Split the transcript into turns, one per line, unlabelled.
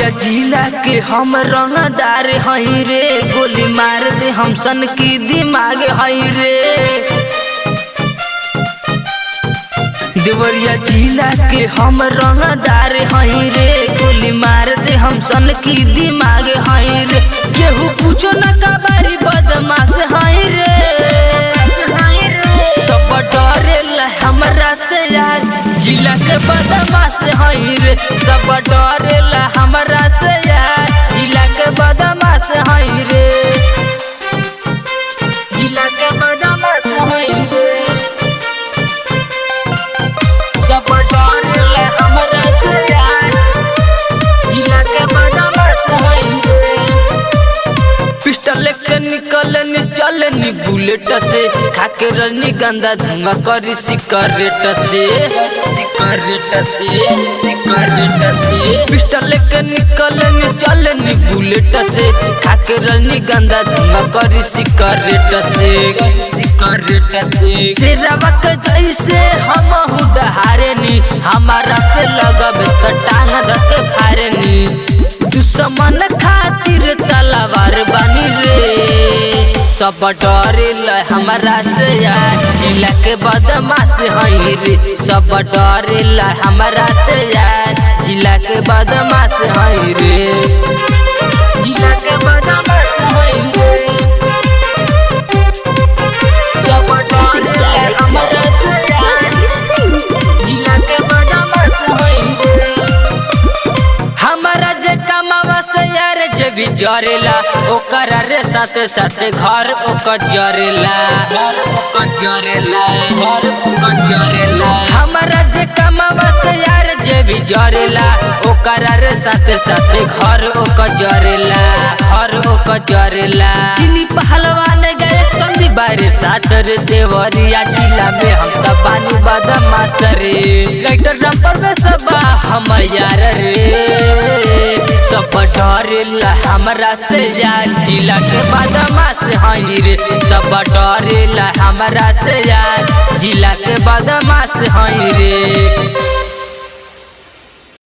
देवरिया जिला के हम रंगदार हई रे, गोली मार दे हम सन की दिमाग हई रे। देवरिया जिला के हम रंगदार हई रे, गोली मार दे हम सन की दिमाग हई रे। केहू पूछो न कबारी बदमाश हई रे, सब डरेला हमरा से यार, जिला के बदमाश हई रे। सब डरेला हमरा से यार, जिला के बदमाश हई रे। जिला के बदमाश हई रे, सब डरेला हमरा से यार, जिला के बदमाश हई रे। पिस्टल लेके निकलनी चलनी बुलेट से, खाके रजनी गंदा धुआं करी सिगरेट से, सिगरेट से, सिगरेट से। पिस्टल लेके निकलनी चलनी बुलेट से, खाके रजनी गंदा धुआं करी सिगरेट से, सिगरेट से। शेरवा के जैसे हम दहारेनी, हमारा से लगब त टांग धके फारेनी। दुश्मन खातिर तलवार बनी रे, सब डरेला हमरा से यार, जिला के बदमाश हई रे। सब डरेला हमरा से यार, जिला के बदमाश हई रे। जिला के बदमाश हई रे, सब डरेला हमरा से यार, जिला के बदमाश हई रे। हमारा जे कमावा से यार जे भी जरेला, ओकरा रे साथे साथे घर ओकर जरेला, घर ओकर जरेला, घर ओकर जरेला। हमारा जे कमावा से यार जे भी जरेला, ओकरा रे साथे साथे घर ओकर जरेला, घर ओकर जरेला। चीनी पहलवान गए संदी बारे साथ रे, देवरिया जिला में हम त बानी बदमाश रे। राइटर नंबर में सब हम यार रे, सब डरेला हमरा से यार, जिला के बदमाश हई रे। सब डरेला हमरा से यार, जिला के बदमाश हई रे।